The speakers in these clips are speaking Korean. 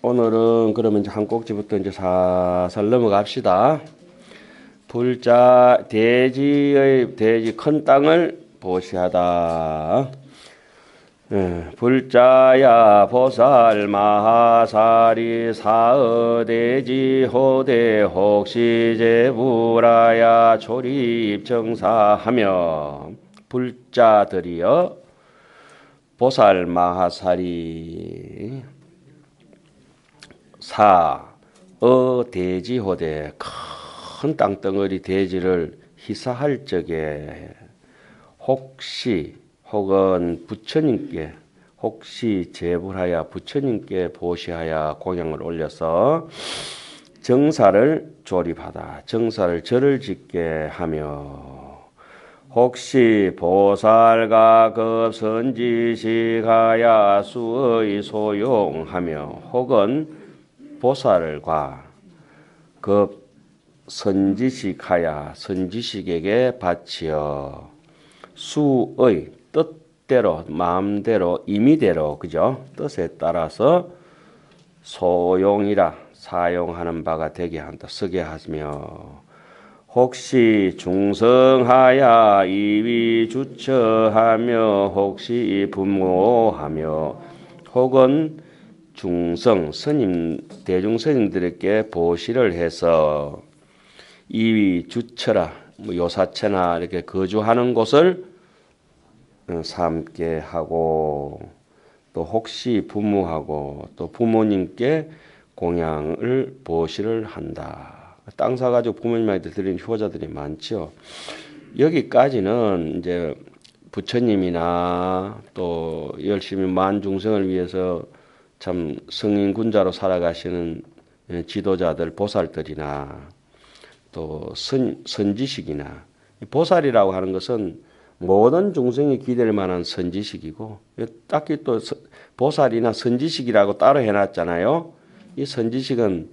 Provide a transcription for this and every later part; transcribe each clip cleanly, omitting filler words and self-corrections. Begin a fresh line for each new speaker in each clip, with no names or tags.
오늘은 그러면 이제 한 꼭지부터 이제 살살 넘어갑시다. 불자 돼지 큰 땅을 보시하다. 불자야 보살 마하사리 사어돼지 호대 혹시 제불아야 조립 정사하며 불자들이여 보살 마하사리 돼지 호대 큰 땅덩어리 돼지를 희사할 적에 혹은 부처님께 혹시 제불하여 부처님께 보시하여 공양을 올려서 정사를 조립하다. 정사를 절을 짓게 하며 혹시 보살가급 선지식하야 수의 소용하며 혹은 보살과 급 선지식하야 선지식에게 바치어 수의 뜻대로 마음대로 임의대로 그죠? 뜻에 따라서 소용이라 사용하는 바가 되게 한다. 쓰게 하며 혹시 중성하야 이위 주처하며 혹시 부모하며 혹은 중성 스님 대중 스님들에게 보시를 해서 이위 주처라 요사체나 이렇게 거주하는 곳을 삼게 하고 또 혹시 부모하고 또 부모님께 공양을 보시를 한다. 땅 사가지고 부모님한테 드리는 효자들이 많죠. 여기까지는 이제 부처님이나 또 열심히 만 중생을 위해서 참 성인군자로 살아가시는 지도자들 보살들이나 또 선지식이나 보살이라고 하는 것은 모든 중생이 기댈 만한 선지식이고 딱히 또 보살이나 선지식이라고 따로 해놨잖아요. 이 선지식은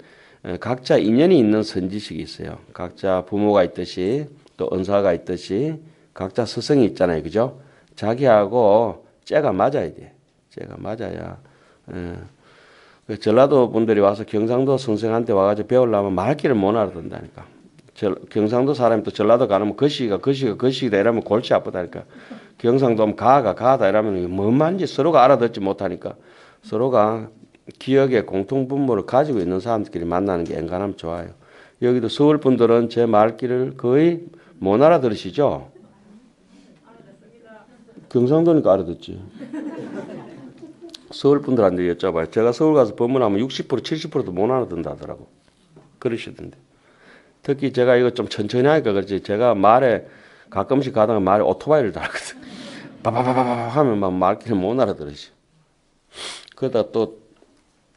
각자 인연이 있는 선지식이 있어요. 각자 부모가 있듯이 또 은사가 있듯이 각자 스승이 있잖아요. 그죠? 자기하고 째가 맞아야 돼. 째가 맞아야. 전라도 분들이 와서 경상도 선생한테 와가지고 배우려면 말귀를 못 알아듣는다니까. 경상도 사람이 또 전라도 가면 거시기다 이러면 골치 아프다니까. 경상도 하면 가다 이러면 뭔 말인지 서로가 알아듣지 못하니까 서로가 기억의 공통분모를 가지고 있는 사람들끼리 만나는 게 엔간하면 좋아요. 여기도 서울 분들은 제 말귀를 거의 못 알아들으시죠? 경상도니까 알아듣지. 서울 분들한테 여쭤봐요. 제가 서울 가서 법문하면 60% 70%도 못 알아듣는다 하더라고. 그러시던데. 특히 제가 이거 좀 천천히 하니까 그렇지. 제가 말에 가끔씩 가다가 말에 오토바이를 달거든. 바바바바바 하면 막 말귀를 못 알아들으시. 그러다 또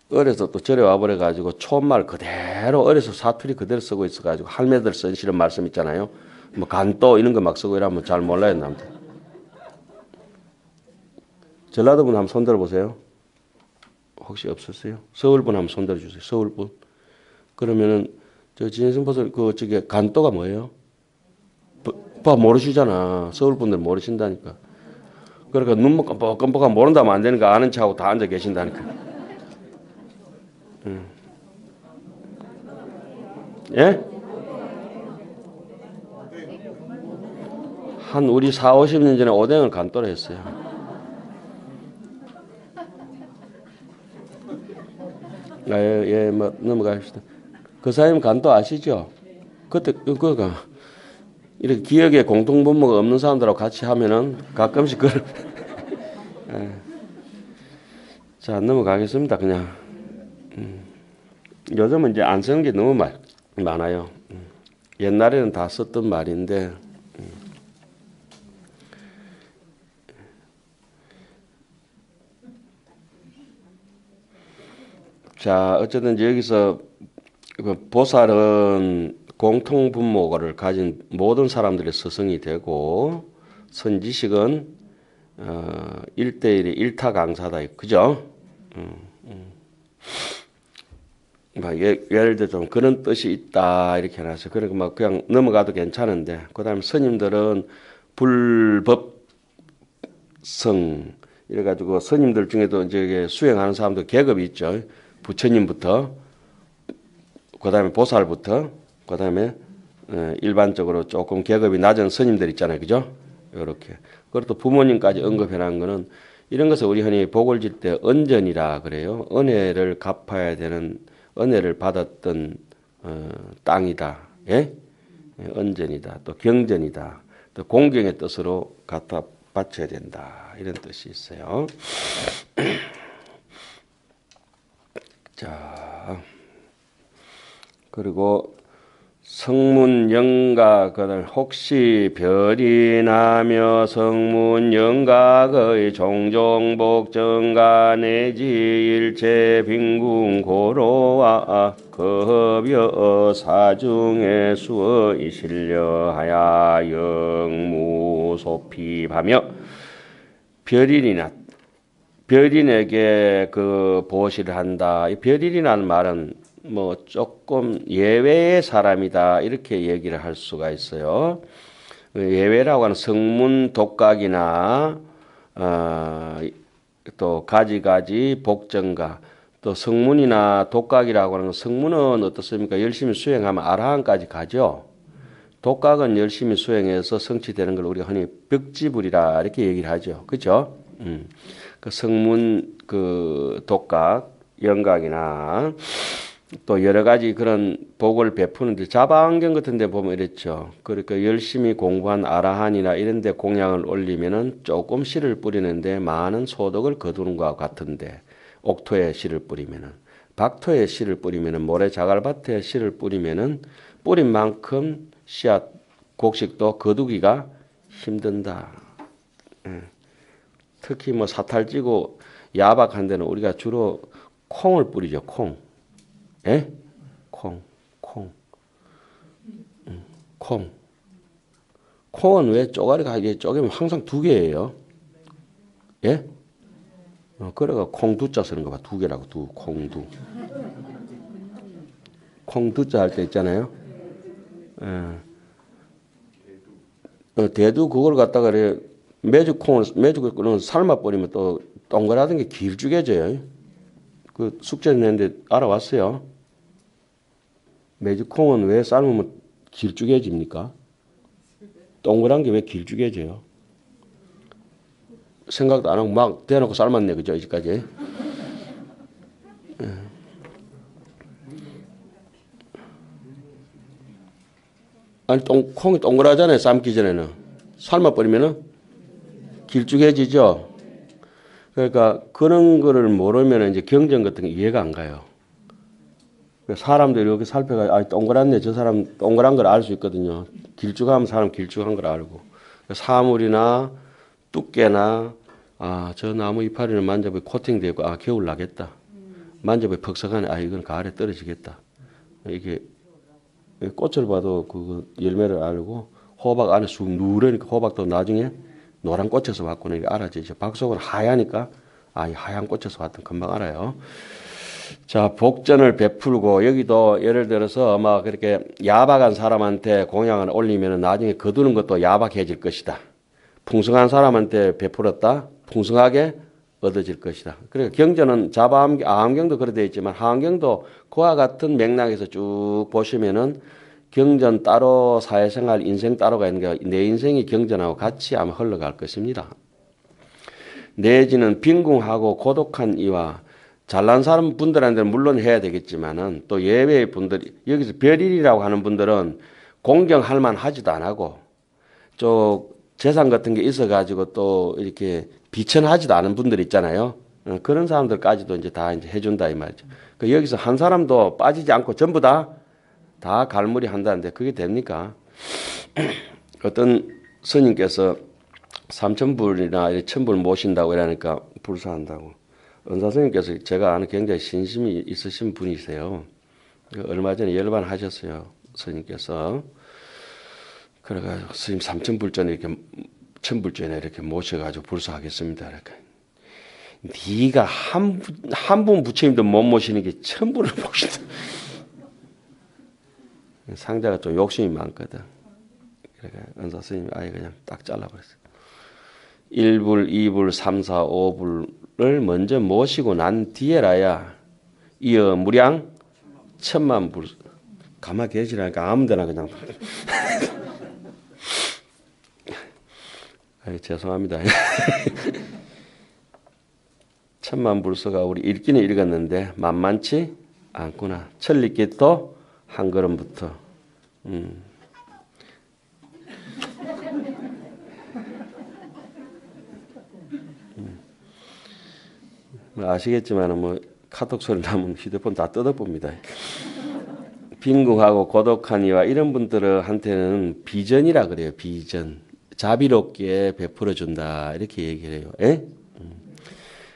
어려서 또 절에 와버려 가지고 촌말 그대로 어려서 사투리 그대로 쓰고 있어 가지고 할매들 쓰시는 말씀 있잖아요. 뭐 간또 이런 거 막 쓰고 이러면 잘 몰라요 남들. 전라도 분 한번 손들어 보세요. 혹시 없었어요? 서울 분 한번 손들어 주세요. 서울 분. 그러면은 저 진성 보살 그 저게 간또가 뭐예요? 모르시잖아. 서울 분들 모르신다니까. 그러니까 눈목 깜빡깜빡 모른다면 안 되니까 아는 척하고 다 앉아 계신다니까. 예? 한 우리 4, 50년 전에 오뎅을 간또로 했어요. 예, 뭐 넘어갑시다. 그 사장님 간또 아시죠? 그때 그가 이렇게 기억에 공통분모가 없는 사람들하고 같이 하면은 가끔씩 그런. 자, 넘어가겠습니다. 그냥. 요즘은 이제 안 쓰는 게 너무 많아요. 옛날에는 다 썼던 말인데. 자, 어쨌든 여기서 보살은 공통분모를 가진 모든 사람들의 스승이 되고 선지식은 1대1의 일타 강사다. 그죠? 예를 들어 좀 그런 뜻이 있다 이렇게 해놨어요. 그러니까 막 그냥 넘어가도 괜찮은데 그다음에 스님들은 불법성 이래가지고 스님들 중에도 이제 수행하는 사람들 계급이 있죠. 부처님부터, 그 다음에 보살부터, 그 다음에 일반적으로 조금 계급이 낮은 스님들 있잖아요. 그죠? 이렇게. 그리고 또 부모님까지 언급해 놓은 거는 이런 것을 우리 흔히 복을 질 때 은전이라 그래요. 은혜를 갚아야 되는, 은혜를 받았던 땅이다. 예? 은전이다. 또 경전이다. 또 공경의 뜻으로 갖다 바쳐야 된다. 이런 뜻이 있어요. 자, 그리고 성문 영각을 혹시 별이 나며 성문 영각의 종종복 정가 내지 일체 빈궁 고로와 급여 사중의 수의 실려하야 영무 소핍하며 별인에게 그 보시를 한다. 이 별인이라는 말은 뭐 조금 예외의 사람이다 이렇게 얘기를 할 수가 있어요. 예외라고 하는 성문 독각이나 또 가지가지 복정가, 또 성문이나 독각이라고 하는 성문은 어떻습니까? 열심히 수행하면 아라한까지 가죠. 독각은 열심히 수행해서 성취되는 걸 우리가 흔히 벽지불이라 이렇게 얘기를 하죠. 그죠? 그 성문 그 독각, 영각이나 또 여러 가지 그런 복을 베푸는데 자바안경 같은 데 보면 이랬죠. 그러니까 열심히 공부한 아라한이나 이런 데 공양을 올리면은 조금 씨를 뿌리는데 많은 소득을 거두는 것과 같은데, 옥토에 씨를 뿌리면은, 박토에 씨를 뿌리면은, 모래 자갈밭에 씨를 뿌리면은 뿌린 만큼 씨앗 곡식도 거두기가 힘든다. 특히 뭐 사탈지고 야박한 데는 우리가 주로 콩을 뿌리죠. 콩. 예? 콩. 콩은 왜 쪼가리가 이게 쪼개면 항상 두 개예요? 예? 그래가 콩두자 쓰는 거 봐. 두 개라고, 콩두. 콩두자 할 때 있잖아요. 대두 그걸 갖다가 그래 매주콩을 삶아 버리면 또 동그라든 게 길쭉해져요. 그 숙제 냈는데 알아왔어요. 메주콩은 왜 삶으면 길쭉해집니까? 동그란 게 왜 길쭉해져요? 생각도 안 하고 막 대놓고 삶았네, 그죠? 이제까지. 아니, 콩이 동그라잖아요, 삶기 전에는. 삶아버리면은 길쭉해지죠? 그러니까 그런 거를 모르면 이제 경전 같은 게 이해가 안 가요. 사람들이 이렇게 살펴가, 아, 동그랗네. 저 사람 동그란 걸 알 수 있거든요. 길쭉하면 사람 길쭉한 걸 알고. 사물이나 두께나, 아, 저 나무 이파리는 만져보니 코팅되어 있고, 아, 겨울 나겠다. 만져보니 퍽석하네. 아, 이건 가을에 떨어지겠다. 이게 꽃을 봐도 그 열매를 알고, 호박 안에 쑥 누르니까 호박도 나중에 노란 꽃에서 왔구나. 이게 알아지죠. 박속은 하얘니까, 아, 이 하얀 꽃에서 왔던 금방 알아요. 자, 복전을 베풀고, 여기도 예를 들어서 막 그렇게 야박한 사람한테 공양을 올리면 나중에 거두는 것도 야박해질 것이다. 풍성한 사람한테 베풀었다. 풍성하게 얻어질 것이다. 그러니까 경전은 아함경도 그렇게 되어 있지만 하함경도 그와 같은 맥락에서 쭉 보시면은 경전 따로 사회생활 인생 따로가 있는 게 내 인생이 경전하고 같이 아마 흘러갈 것입니다. 내지는 빈궁하고 고독한 이와 잘난 사람 분들한테는 물론 해야 되겠지만은 또 예외의 분들이 여기서 별일이라고 하는 분들은 공경할 만하지도 안 하고 저 재산 같은 게 있어가지고 또 이렇게 비천하지도 않은 분들 있잖아요. 그런 사람들까지도 이제 다 이제 해준다 이 말이죠. 그 여기서 한 사람도 빠지지 않고 전부 다 갈무리 한다는데 그게 됩니까? 어떤 스님께서 3,000불이나 1,000불 모신다고 이러니까 불사한다고. 은사 스님께서 제가 아는 굉장히 신심이 있으신 분이세요. 얼마 전에 열반 하셨어요. 스님께서. 그래가지고 스님 3,000불전에 이렇게 1,000불전에 이렇게 모셔가지고 불사하겠습니다. 이렇게. 네가 한 분 부처님도 못 모시는 게 1,000불을 모신다. 상자가 좀 욕심이 많거든. 그러니까 은사 스님이 아예 그냥 딱 잘라버렸어요. 1불, 2불, 3, 4, 5불을 먼저 모시고 난 뒤에라야 이어 무량 천만 불. 가만 계시라니까 아무데나 그냥. 아이, 죄송합니다. 천만 불서가 우리 읽기는 읽었는데 만만치 않구나. 천리길도 한 걸음부터. 아시겠지만 뭐 카톡 소리 나면 휴대폰 다 뜯어봅니다. 빈궁하고 고독한 이와 이런 분들한테는 비전이라 그래요. 비전. 자비롭게 베풀어 준다 이렇게 얘기를 해요. 예?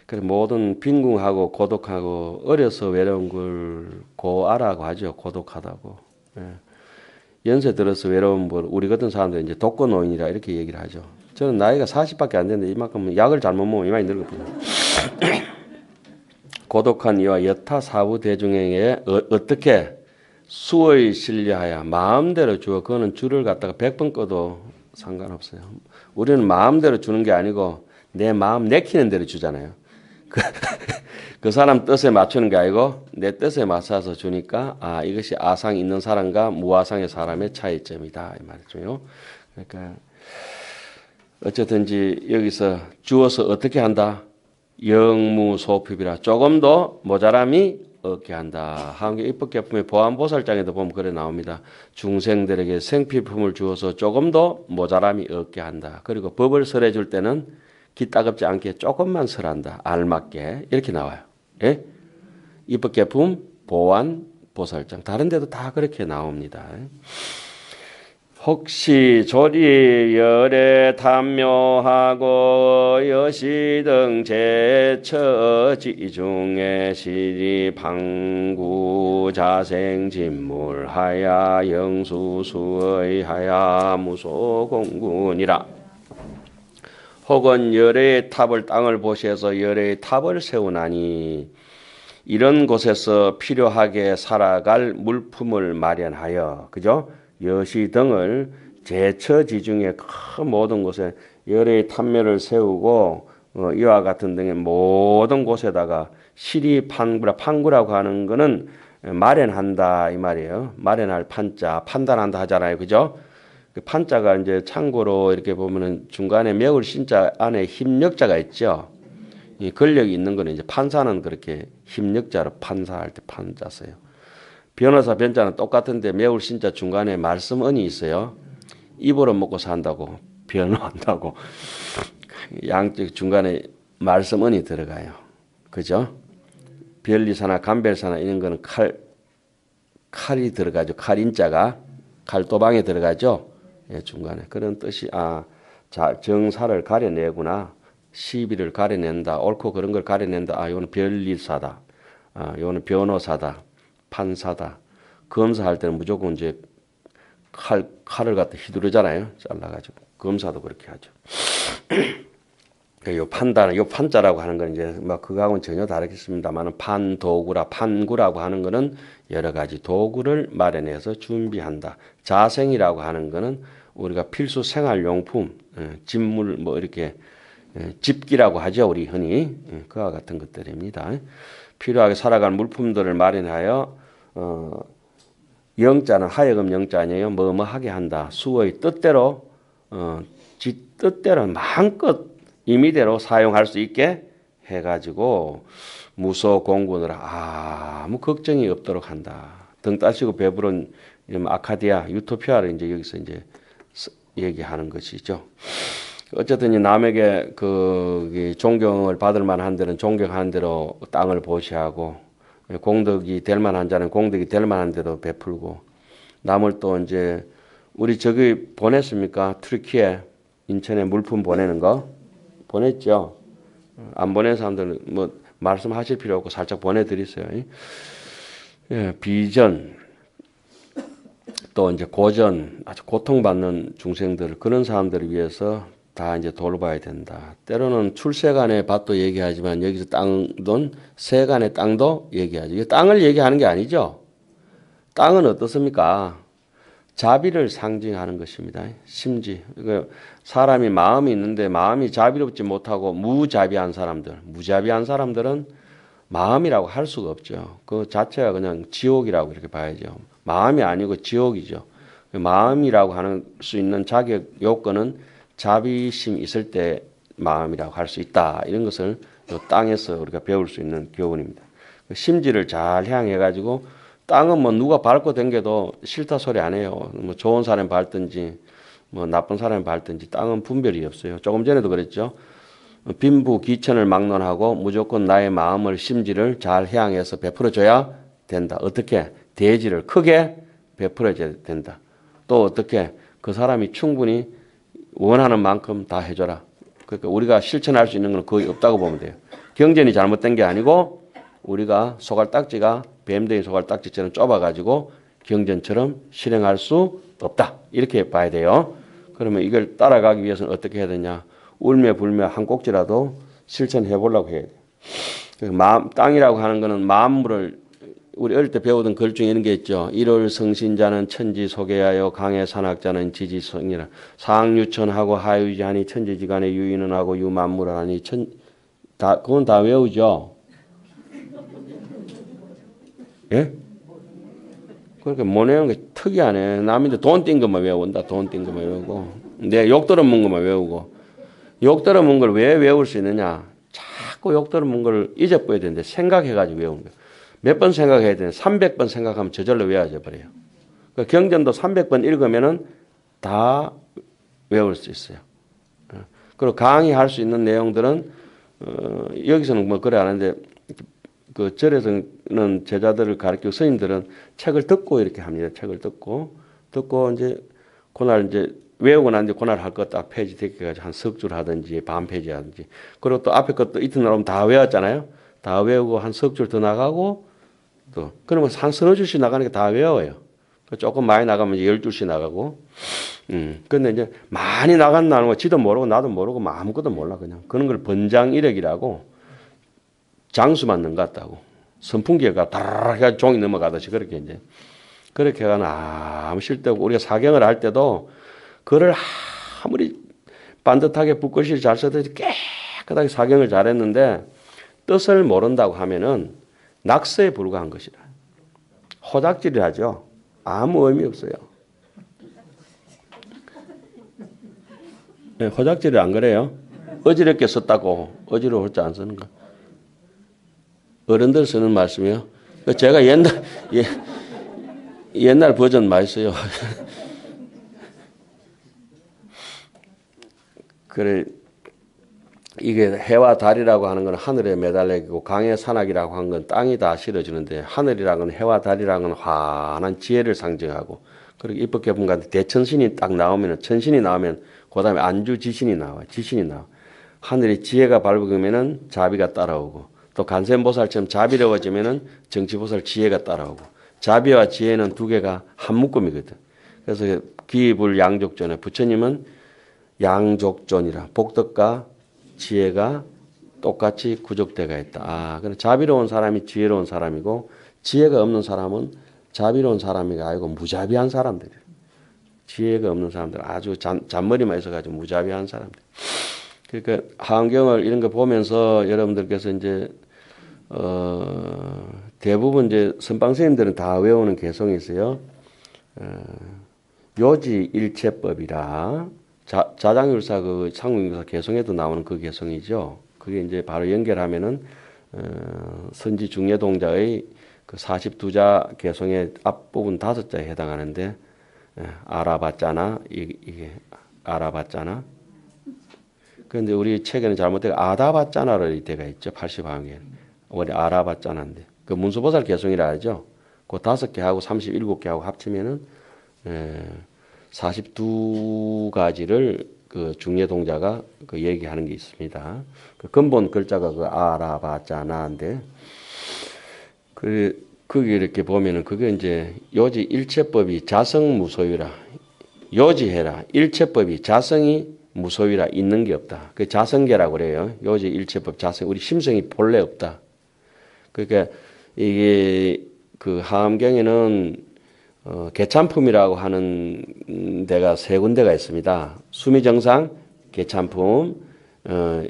그래 모든 빈궁하고 고독하고 어려서 외로운 걸 고아라고 하죠. 고독하다고. 예. 연세 들어서 외로운 걸 우리 같은 사람들 이제 독거노인이라 이렇게 얘기를 하죠. 저는 나이가 40밖에 안 됐는데 이만큼 약을 잘못 먹으면 이만이 늙었거든요. 고독한 이와 여타 사부 대중에게 어떻게 수의 신뢰하여 마음대로 주어. 그거는 줄을 갖다가 100번 꺼도 상관없어요. 우리는 마음대로 주는 게 아니고 내 마음 내키는 대로 주잖아요. 그 사람 뜻에 맞추는 게 아니고 내 뜻에 맞춰서 주니까 이것이 아상 있는 사람과 무아상의 사람의 차이점이다 이 말이죠. 그러니까 어쨌든지 여기서 주어서 어떻게 한다? 영무소핍이라 조금도 모자람이 없게 한다. 한계 입법개품의 보안보살장에도 보면 그래 나옵니다. 중생들에게 생필품을 주어서 조금도 모자람이 없게 한다. 그리고 법을 설해 줄 때는 기 따갑지 않게 조금만 설한다. 알맞게 이렇게 나와요. 예? 입법개품 보안보살장 다른 데도 다 그렇게 나옵니다. 혹시 조리 열애 탐묘하고 여시 등 제처지 중에 시리 방구 자생 진물하야 영수수의하야 무소공군이라. 혹은 열애의 탑을 땅을 보시어서 열애의 탑을 세우나니 이런 곳에서 필요하게 살아갈 물품을 마련하여 그죠? 여시 등을 제처지중에 큰 모든 곳에 열의 탐묘를 세우고 이와 같은 등의 모든 곳에다가 시리 판구라고 하는 거는 마련한다 이 말이에요. 마련할 판자 판단한다 하잖아요, 그죠? 그 판자가 이제 참고로 이렇게 보면은 중간에 매울 신자 안에 힘력자가 있죠. 이 권력이 있는 거는 이제 판사는 그렇게 힘력자로 판사할 때 판자 써요. 변호사 변자는 똑같은데 매울 신자 중간에 말씀언이 있어요. 입으로 먹고 산다고 변호한다고 양쪽 중간에 말씀언이 들어가요. 그죠? 별리사나 감별사나 이런 거는 칼이 들어가죠. 칼인자가 칼도방에 들어가죠. 예, 중간에 그런 뜻이 정사를 가려내구나. 시비를 가려낸다. 옳고 그런 걸 가려낸다. 이거는 별리사다. 이거는 변호사다. 판사다. 검사할 때는 무조건 이제 칼을 갖다 휘두르잖아요. 잘라가지고. 검사도 그렇게 하죠. 요 판단은, 요 판자라고 하는 건 이제 뭐 그거하고는 전혀 다르겠습니다만 판구라고 하는 거는 여러 가지 도구를 마련해서 준비한다. 자생이라고 하는 거는 우리가 필수 생활용품, 집물 뭐 이렇게 집기라고 하죠. 우리 흔히. 그와 같은 것들입니다. 필요하게 살아갈 물품들을 마련하여 영자는 하여금 영자 아니에요. 뭐뭐하게 한다. 수의 뜻대로 지 뜻대로 마음껏 임의대로 사용할 수 있게 해가지고 무소 공군을 아무 걱정이 없도록 한다. 등 따시고 배부른 아카디아 유토피아를 이제 여기서 이제 얘기하는 것이죠. 어쨌든 이 남에게 그 존경을 받을 만한 데는 존경하는 대로 땅을 보시하고 공덕이 될 만한 자는 공덕이 될 만한 대로 베풀고 남을 또 이제 우리 저기 보냈습니까? 튀르키예 인천에 물품 보내는 거 보냈죠. 안 보낸 사람들은 뭐 말씀하실 필요 없고 살짝 보내드렸어요. 예, 비전 또 이제 고전 아주 고통받는 중생들 그런 사람들을 위해서 다 이제 돌봐야 된다. 때로는 출세간의 밭도 얘기하지만 여기서 땅돈 세간의 땅도 얘기하죠. 이게 땅을 얘기하는 게 아니죠. 땅은 어떻습니까? 자비를 상징하는 것입니다. 심지 사람이 마음이 있는데 마음이 자비롭지 못하고 무자비한 사람들은 마음이라고 할 수가 없죠. 그 자체가 그냥 지옥이라고 이렇게 봐야죠. 마음이 아니고 지옥이죠. 마음이라고 하는 수 있는 자격 요건은 자비심이 있을 때 마음이라고 할 수 있다. 이런 것을 땅에서 우리가 배울 수 있는 교훈입니다. 심지를 잘 향해 가지고 땅은 뭐 누가 밟고 댕겨도 싫다 소리 안 해요. 뭐 좋은 사람 밟든지 뭐 나쁜 사람 밟든지 땅은 분별이 없어요. 조금 전에도 그랬죠. 빈부 기천을 막론하고 무조건 나의 마음을 심지를 잘 향해서 베풀어줘야 된다. 어떻게? 대지를 크게 베풀어줘야 된다. 또 어떻게? 그 사람이 충분히 원하는 만큼 다 해줘라. 그러니까 우리가 실천할 수 있는 건 거의 없다고 보면 돼요. 경전이 잘못된 게 아니고 우리가 소갈딱지가 뱀댕이 소갈딱지처럼 좁아가지고 경전처럼 실행할 수 없다. 이렇게 봐야 돼요. 그러면 이걸 따라가기 위해서는 어떻게 해야 되냐? 울며 불며 한 꼭지라도 실천해 보려고 해야 돼요. 마음, 땅이라고 하는 거는 만물을 우리 어릴 때 배우던 글 중에 이런 게 있죠. 일월 성신자는 천지 소개하여 강해 산악자는 지지성이라 상유천하고 하유지하니 천지지간에 유인은 하고 유만물을 하니 그건 다 외우죠. 예? 그렇게 못 외우는 게 특이하네. 남인데 돈 띈 것만 외운다. 돈 띈 것만 외우고 내 욕 들어먹은 것만 외우고 욕 들어먹은 걸 왜 외울 수 있느냐. 자꾸 욕 들어먹은 걸 잊어버려야 되는데 생각해가지고 외우는 거예요. 몇 번 생각해야 되는데 300번 생각하면 저절로 외워져 버려요. 그 경전도 300번 읽으면은 다 외울 수 있어요. 그리고 강의할 수 있는 내용들은 여기서는 뭐 그래 안 하는데 그 절에서는 제자들을 가르치고 스님들은 책을 듣고 이렇게 합니다. 책을 듣고 이제 그날 이제 외우고 난 뒤에 그날 할 것 딱 페이지 되게가지고 한 석 줄 하든지 반 페이지 하든지 그리고 또 앞에 것도 이튿날 오면 다 외웠잖아요. 다 외우고 한 석 줄 더 나가고 또 그러면 한 서너 줄씩 나가니까 다 외워요. 조금 많이 나가면 이제 10줄씩 나가고 근데 이제 많이 나간다는 거 지도 모르고 나도 모르고 뭐 아무것도 몰라 그냥 그런 걸 번장이력이라고 장수만 넘갔다고 선풍기가 다라락 해가지고 종이 넘어가듯이 그렇게 이제 그렇게 해가는 아무 쓸데없고 우리가 사경을 할 때도 그를 아무리 반듯하게 붓글씨를 잘 써도 깨끗하게 사경을 잘했는데 뜻을 모른다고 하면은 낙서에 불과한 것이다. 호작질이라죠. 아무 의미 없어요. 네, 호작질이 안 그래요? 어지럽게 썼다고 어지러울 줄 안 쓰는 거. 어른들 쓰는 말씀이요. 제가 옛날 버전 많이 써요. 그래 이게 해와 달이라고 하는 건 하늘에 매달리고 강의 산악이라고 하는 건 땅이 다 실어주는데 하늘이라는 건 해와 달이라는 건 환한 지혜를 상징하고 그리고 입법개분 같은 대천신이 딱 나오면 천신이 나오면 그다음에 안주 지신이 나와 지신이 나와 하늘이 지혜가 밝으면은 자비가 따라오고 또 간센보살처럼 자비로워지면은 정치보살 지혜가 따라오고 자비와 지혜는 두 개가 한 묶음이거든. 그래서 기불양족존에 부처님은 양족존이라 복덕과 지혜가 똑같이 구족대가 있다. 아, 그럼 자비로운 사람이 지혜로운 사람이고 지혜가 없는 사람은 자비로운 사람이 아니고 무자비한 사람들이에요. 지혜가 없는 사람들 아주 잔머리만 있어가지고 무자비한 사람들. 그러니까 하안경을 이런 거 보면서 여러분들께서 이제 대부분 이제 선방 스님들은 다 외우는 개성이 있어요. 요지일체법이라 자장율사 그 상국유사 개성에도 나오는 그 개성이죠. 그게 이제 바로 연결하면은 선지 중례동자의 그 42자 개성의 앞부분 5자에 해당하는데 알아봤잖아 이게 알아봤잖아. 그런데 우리 책에는 잘못되고 아다봤잖아를 때가 있죠. 80항에 우리 알아봤잖아인데 그 문수보살 개성이라 하죠. 그 5개하고 37개하고 합치면은 42가지를 그 중례동자가 그 얘기하는 게 있습니다. 그 근본 글자가 그 알아봤잖아인데 그게 이렇게 보면은 그게 이제 요지 일체법이 자성무소유라 요지해라 일체법이 자성이 무소유라 있는 게 없다. 그 자성계라고 그래요. 요지 일체법 자성 우리 심성이 본래 없다. 그러니까 이게 그 하암경에는 개참품이라고 하는 데가 3군데가 있습니다. 수미정상 개참품,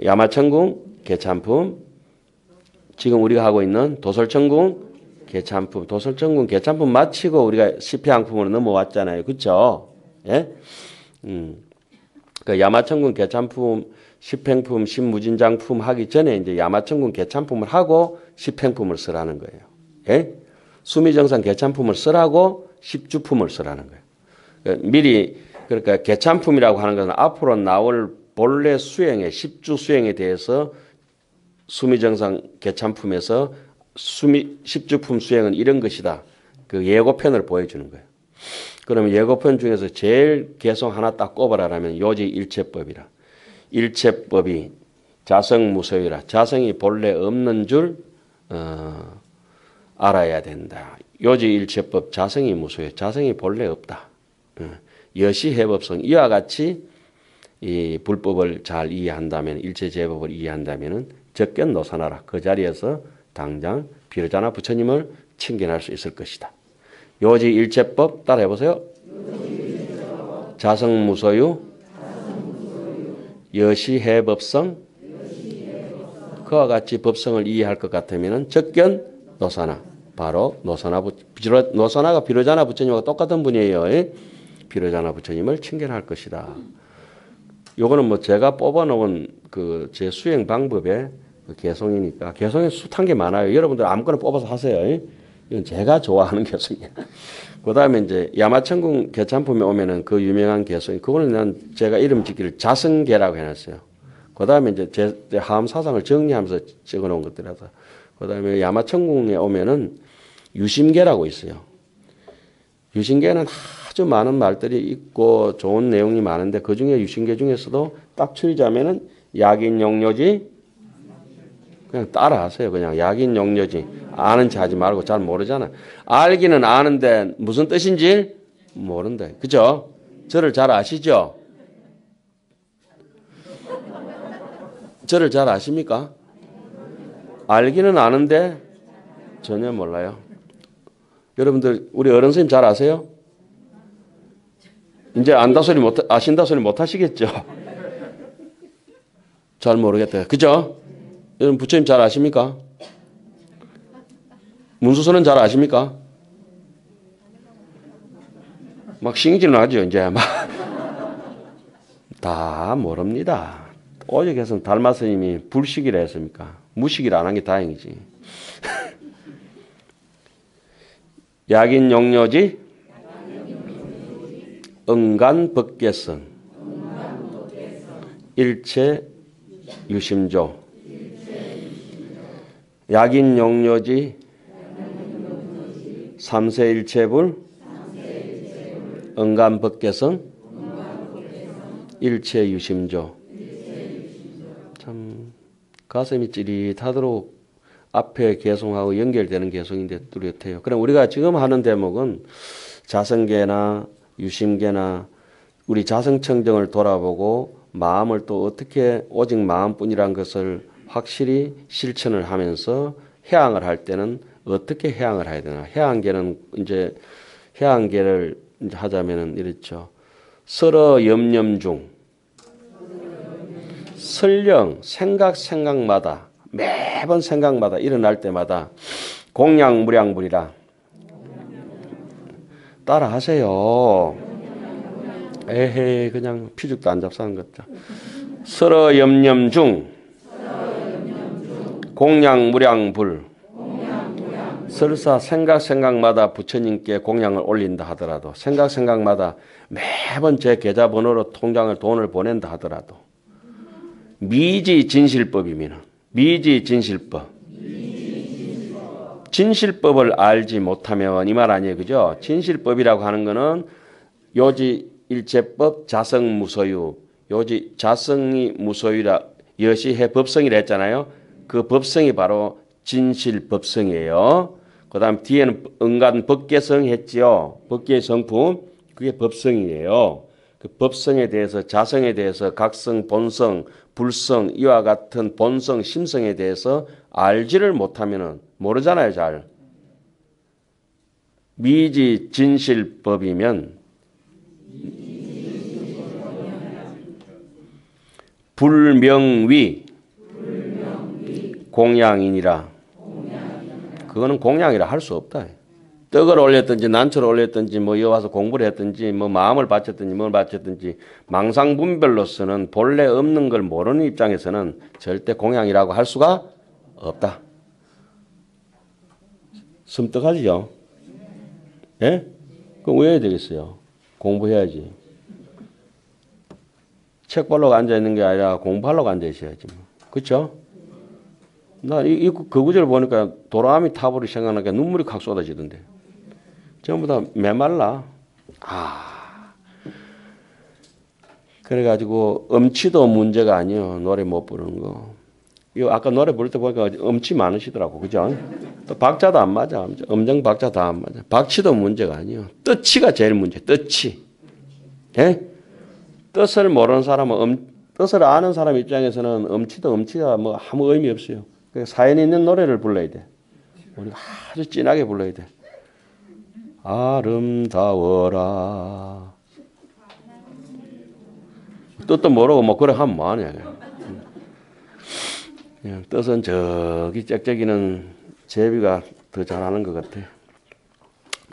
야마천궁 개참품, 지금 우리가 하고 있는 도설천궁 개찬품, 도설천궁 개찬품 마치고 우리가 시패양품으로 넘어왔잖아요. 그렇죠? 예? 그 야마천궁 개찬품, 십행품, 십무진장품 하기 전에 이제 야마천궁 개찬품을 하고 십행품을 쓰라는 거예요. 예? 수미정상 개찬품을 쓰라고 십주품을 쓰라는 거예요. 미리 그러니까 개찬품이라고 하는 것은 앞으로 나올 본래 수행의 십주 수행에 대해서 수미정상 개찬품에서 십주품 수행은 이런 것이다. 그 예고편을 보여주는 거예요. 그러면 예고편 중에서 제일 개성 하나 딱 꼽아라라면 요지 일체법이라. 일체법이 자성무소유라. 자성이 본래 없는 줄 알아야 된다. 요지 일체법 자성이 무소유. 자성이 본래 없다. 여시해법성 이와 같이 이 불법을 잘 이해한다면 일체제법을 이해한다면은 적견노사나라. 그 자리에서 당장 비로자나 부처님을 칭견할 수 있을 것이다. 요지 일체법 따라 해보세요. 자성무소유, 여시해법성, 그와 같이 법성을 이해할 것 같으면 적견노사나, 바로 노사나가 비로자나 부처님과 똑같은 분이에요. 비로자나 부처님을 칭견할 것이다. 요거는 뭐 제가 뽑아놓은 그 제 수행 방법의 그 개성이니까 개성에 숱한 게 많아요. 여러분들 아무거나 뽑아서 하세요. 이건 제가 좋아하는 개성이에요. 그 다음에 이제 야마천궁 개찬품에 오면은 그 유명한 개성, 그거는 제가 이름 짓기를 자성계라고 해놨어요. 그 다음에 이제 제 하음 사상을 정리하면서 적어 놓은 것들이라서. 그 다음에 야마천궁에 오면은 유심계라고 있어요. 유심계는 아주 많은 말들이 있고 좋은 내용이 많은데 그 중에 유심계 중에서도 딱 추리자면은 약인용료지 그냥 따라 하세요. 그냥 약인용료지 아는 체 하지 말고 잘 모르잖아. 알기는 아는데 무슨 뜻인지 모른다. 그죠? 저를 잘 아시죠? 저를 잘 아십니까? 알기는 아는데 전혀 몰라요. 여러분들 우리 어른 선생님 잘 아세요? 이제 안다 소리 못 아신다 소리 못 하시겠죠? 잘 모르겠다. 그죠? 여러분 부처님 잘 아십니까? 문수선은 잘 아십니까? 막 신기는 하죠. 이제 막 다 모릅니다. 오직에서는 달마 스님이 불식이라 했습니까? 무식이라 안 한 게 다행이지. 약인용료지 응간법계성 일체유심조 약인용료지 삼세일체불 응간법계성 일체유심조. 참 가슴이 찌릿하도록 앞에 개성하고 연결되는 개성인데 뚜렷해요. 그럼 우리가 지금 하는 대목은 자성계나 유심계나 우리 자성청정을 돌아보고 마음을 또 어떻게 오직 마음뿐이란 것을 확실히 실천을 하면서 해양을 할 때는 어떻게 해양을 해야 되나. 해양계는 이제 해양계를 이제 하자면은 이렇죠. 설어 염념중 설령 생각마다 매번 생각마다 일어날 때마다 공양무량불이라. 따라 하세요. 에헤이 그냥 피죽도 안 잡사는 것죠. 설어 염념중 공양무량불. 설사 생각마다 부처님께 공양을 올린다 하더라도 생각마다 매번 제 계좌번호로 돈을 보낸다 하더라도 미지진실법이면 미지진실법. 진실법을 알지 못하면 이 말 아니에요. 그죠? 진실법이라고 하는 거는 요지 일체법 자성무소유. 요지 자성이 무소유라 여시해 법성이라 했잖아요. 그 법성이 바로 진실법성이에요. 그 다음 뒤에는 응간 법계성 했지요. 법계의 성품. 그게 법성이에요. 그 법성에 대해서 자성에 대해서 각성, 본성, 불성 이와 같은 본성, 심성에 대해서 알지를 못하면은 모르잖아요. 잘. 미지 진실법이면 불명위 공양이니라. 그거는 공양이라 할 수 없다. 떡을 올렸든지 난초를 올렸든지 뭐 여기 와서 공부를 했든지 뭐 마음을 바쳤든지 뭘 바쳤든지 망상분별로서는 본래 없는 걸 모르는 입장에서는 절대 공양이라고 할 수가 없다. 섬뜩하지요? 예? 그럼 왜 해야 되겠어요? 공부해야지. 책 보려고 앉아있는 게 아니라 공부하려고 앉아있어야지. 그쵸? 그 구절 보니까 도라미 탑으로 생각나니까 눈물이 확 쏟아지던데. 전부 다 메말라. 그래가지고 음치도 문제가 아니요. 노래 못 부르는 거. 이거 아까 노래 부를 때 보니까 음치 많으시더라고. 그죠? 또 박자도 안 맞아. 음정 박자 다 안 맞아. 박치도 문제가 아니요. 뜻치가 제일 문제. 뜻치. 예? 뜻을 모르는 사람은 뜻을 아는 사람 입장에서는 음치가 뭐 아무 의미 없어요. 사연 있는 노래를 불러야 돼. 우리가 아주 진하게 불러야 돼. 아름다워라. 뜻도 모르고 뭐 그래 하면 뭐하냐. 뜻은 저기 짹짹이는 제비가 더 잘하는 것 같아.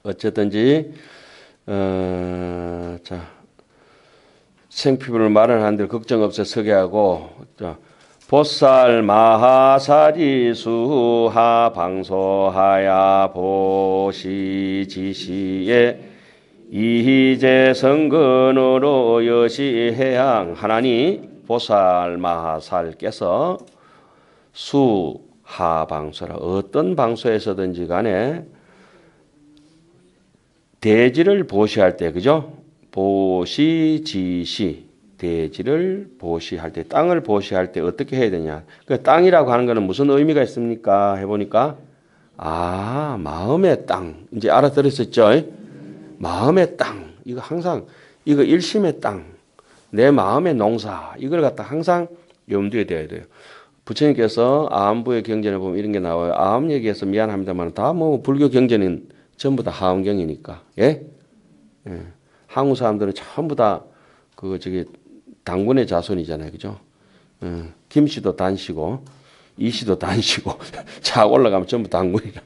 어쨌든지 자 생피부를 마련하는데 걱정 없어 서게 하고 자 보살 마하사지 수하 방소하야 보시지시에 이제 성근으로 여시해양 하나니 보살 마하살께서 수하 방소라 어떤 방소에서든지 간에 대지를 보시할 때 그죠? 보시지시 대지를 보시할 때 땅을 보시할 때 어떻게 해야 되냐? 그 땅이라고 하는 것은 무슨 의미가 있습니까? 해보니까 마음의 땅 이제 알아들었었죠? 마음의 땅 이거 항상 이거 일심의 땅 내 마음의 농사 이걸 갖다 항상 염두에 둬야 돼요. 부처님께서 아함부의 경전에 보면 이런 게 나와요. 아함 얘기해서 미안합니다만 다 뭐 불교 경전은 전부 다 하엄경이니까 예? 한국 사람들은 전부 다 그 저기 당군의 자손이잖아요, 그죠? 김씨도 단씨고 이씨도 단씨고 자 올라가면 전부 당군이라.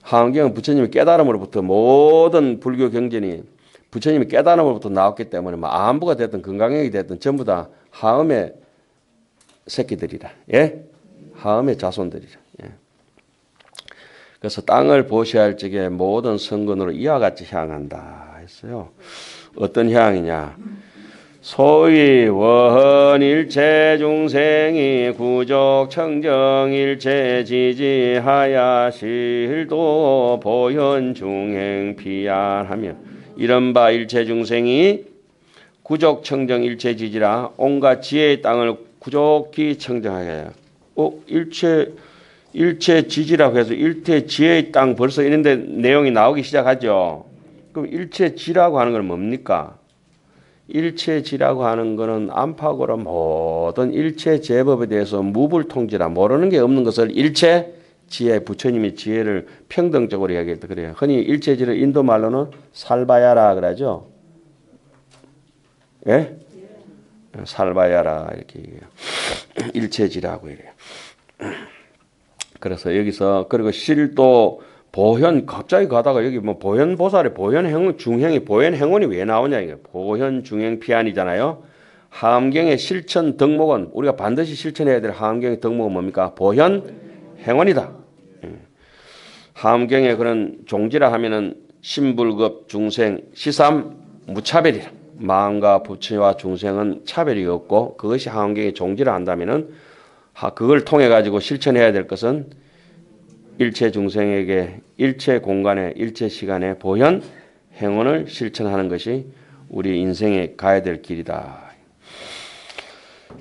하엄경은 부처님의 깨달음으로부터 모든 불교 경전이 부처님의 깨달음으로부터 나왔기 때문에 뭐 아함부가 됐든 건강형이 됐든 전부 다 하엄의 새끼들이라, 예? 하엄의 자손들이라. 예. 그래서 땅을 보시할 적에 모든 성근으로 이와 같이 향한다 했어요. 어떤 향이냐? 소위 원일체 중생이 구족 청정 일체 지지하야 실도 보현 중행 피안하며 이른바 일체 중생이 구족 청정 일체 지지라 온갖 지혜의 땅을 구족히 청정하게 해요. 일체 지지라고 해서 일체 지혜의 땅 벌써 이런데 내용이 나오기 시작하죠. 그럼 일체 지라고 하는 건 뭡니까? 일체 지라고 하는 것은 안팎으로 모든 일체 제법에 대해서 무불통지라 모르는 게 없는 것을 일체 지혜 부처님의 지혜를 평등적으로 이야기할 때 그래요. 흔히 일체 지를 인도 말로는 살바야라 그러죠. 예? 살바야라 이렇게 얘기해요. 일체지라고 이래요. 그래서 여기서 그리고 실도 보현 갑자기 가다가 여기 뭐 보현 보살의 보현 행운 중행이 보현 행운이 왜 나오냐 이게 보현 중행 피안이잖아요. 하엄경의 실천 덕목은 우리가 반드시 실천해야 될 하엄경의 덕목은 뭡니까? 보현 행운이다. 하엄경의 그런 종지라 하면은 신불급 중생 시삼 무차별이라. 마음과 부처와 중생은 차별이 없고 그것이 하엄경의 종지라 한다면은 그걸 통해 가지고 실천해야 될 것은 일체 중생에게 일체 공간에 일체 시간에 보현 행운을 실천하는 것이 우리 인생에 가야 될 길이다.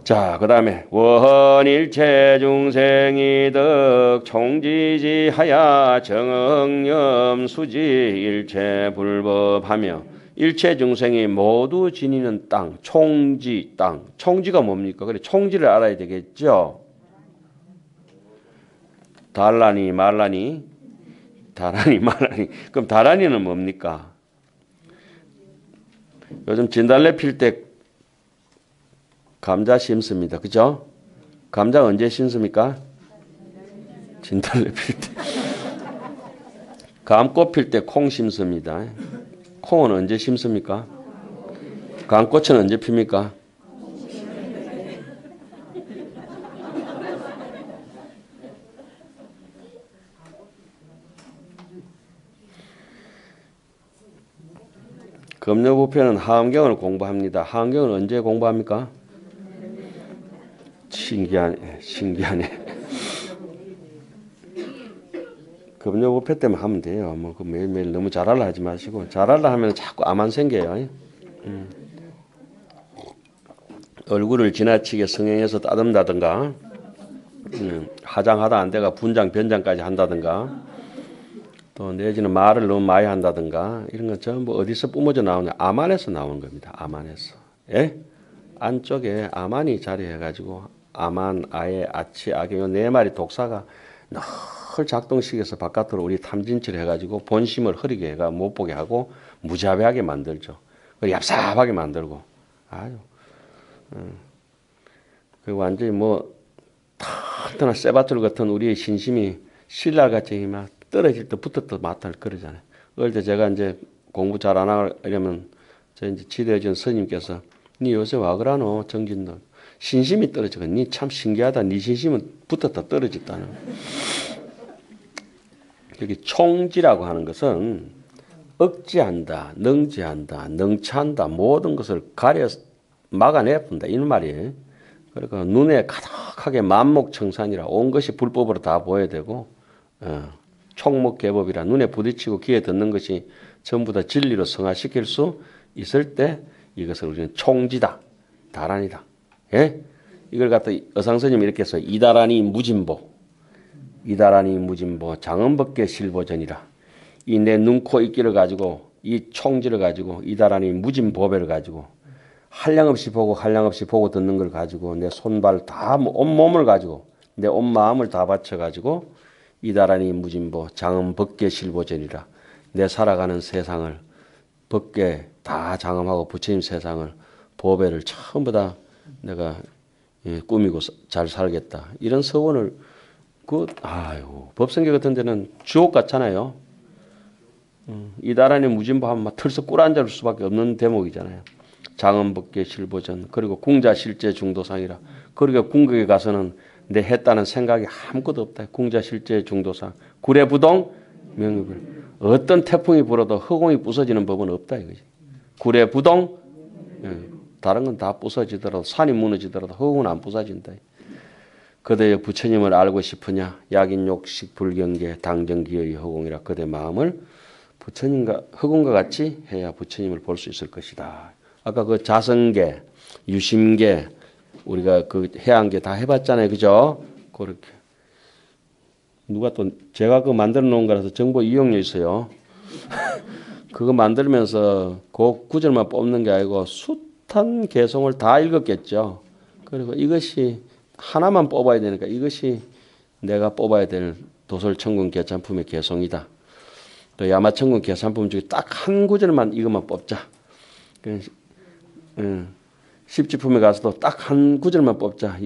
자, 그 다음에 원일체 중생이 덕 총지지하야 정응념 수지 일체 불법하며 일체 중생이 모두 지니는 땅 총지 땅 총지가 뭡니까? 그래 총지를 알아야 되겠죠. 달라니 말라니 다라니 말라니 그럼 다라니는 뭡니까? 요즘 진달래 필 때 감자 심습니다. 그죠? 감자 언제 심습니까? 진달래 필 때. 감꽃 필 때 콩 심습니다. 콩은 언제 심습니까? 감꽃은 언제 핍니까? 금요부패는 하엄경을 공부합니다. 하엄경은 언제 공부합니까? 신기하네. 금요부패 때만 하면 돼요. 뭐 그 매일매일 너무 잘하려 하지 마시고, 잘하려 하면 자꾸 암만 생겨요. 얼굴을 지나치게 성형해서 따듬다든가, 화장하다 안 돼가 분장 변장까지 한다든가, 또 내지는 말을 너무 많이 한다든가, 이런 건 전부 어디서 뿜어져 나오냐? 암 안에서 나오는 겁니다. 암 안에서. 예? 안쪽에 암안이 자리해가지고 암안, 아예, 아치, 악의 네 마리 독사가 늘 작동시켜서 바깥으로 우리 탐진치를 해가지고 본심을 흐리게 해가 못 보게 하고 무자비하게 만들죠. 얍삽하게 만들고 아주 그 완전히 뭐 튼튼한 쇠밧줄 같은 우리의 신심이 신랄같이 막 떨어질 때 붙었다 맞다 그러잖아요. 어릴 때 제가 이제 공부 잘 안 하려면 저 이제 지도해준 스님께서 니 요새 와 그러노 정진도 신심이 떨어지고 니 참 신기하다. 니 신심은 붙었다 떨어졌다는. 여기 총지라고 하는 것은 억지한다, 능지한다, 능치한다 모든 것을 가려 막아내본다 이 말이에요. 그러니까 눈에 가득하게 만목청산이라 온 것이 불법으로 다 보여야 되고 총목개법이라 눈에 부딪히고 귀에 듣는 것이 전부 다 진리로 성화시킬 수 있을 때 이것을 우리는 총지다, 다란이다. 예? 이걸 갖다 어상스님이 이렇게 해서 이다란이 무진보, 이다란이 무진보, 장엄법계 실보전이라. 이 내 눈, 코, 입기를 가지고 이 총지를 가지고 이다란이 무진보배를 가지고 한량없이 보고 한량없이 보고 듣는 걸 가지고 내 손발 다 온몸을 가지고 내 온 마음을 다 바쳐 가지고 이다란이 무진보, 장엄법계 실보전이라. 내 살아가는 세상을 법계 다 장엄하고 부처님 세상을 보배를 전부 다 내가 꾸미고 잘 살겠다. 이런 서원을 법성계 같은 데는 주옥 같잖아요. 이다란이 무진보 하면 막 털썩 꿀앉을 수밖에 없는 대목이잖아요. 장엄법계 실보전 그리고 궁자 실제 중도상이라. 그리고 궁극에 가서는 내 했다는 생각이 아무것도 없다. 궁자 실제 중도상 구례부동 명의불. 어떤 태풍이 불어도 허공이 부서지는 법은 없다 이거지. 구례부동 다른 건 다 부서지더라도 산이 무너지더라도 허공은 안 부서진다. 그대의 부처님을 알고 싶으냐? 약인 욕식 불경계 당정기의 허공이라. 그대 마음을 부처님과 허공과 같이 해야 부처님을 볼 수 있을 것이다. 아까 그 자성계, 유심계 우리가 그 해안계 다 해봤잖아요, 그죠? 그렇게 누가 또 제가 그거 만들어 놓은 거라서 정보 이용료 있어요. 그거 만들면서 그 구절만 뽑는 게 아니고 숱한 개송을 다 읽었겠죠. 그리고 이것이 하나만 뽑아야 되니까 이것이 내가 뽑아야 될 도솔천군 개찬품의 개송이다. 또 야마천군 개찬품 중에 딱 한 구절만 이것만 뽑자. 십지품에 가서도 딱 한 구절만 뽑자.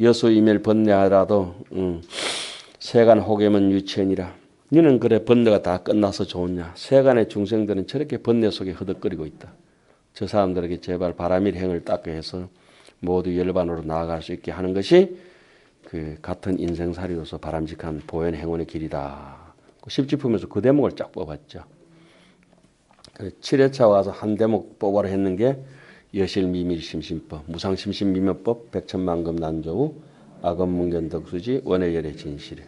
여수이멸 번뇌하라도 세간 호계면 유치하니라. 너는 그래 번뇌가 다 끝나서 좋으냐. 세간의 중생들은 저렇게 번뇌 속에 허덕거리고 있다. 저 사람들에게 제발 바람일 행을 닦게 해서 모두 열반으로 나아갈 수 있게 하는 것이 그 같은 인생살이로서 바람직한 보현 행운의 길이다. 십지품에서 그 대목을 쫙 뽑았죠. 7회차 와서 한 대목 뽑아라 했는 게 여실미밀심심법, 무상심심미면법, 백천만금 난조우, 악업문견덕수지, 원해열의 진실.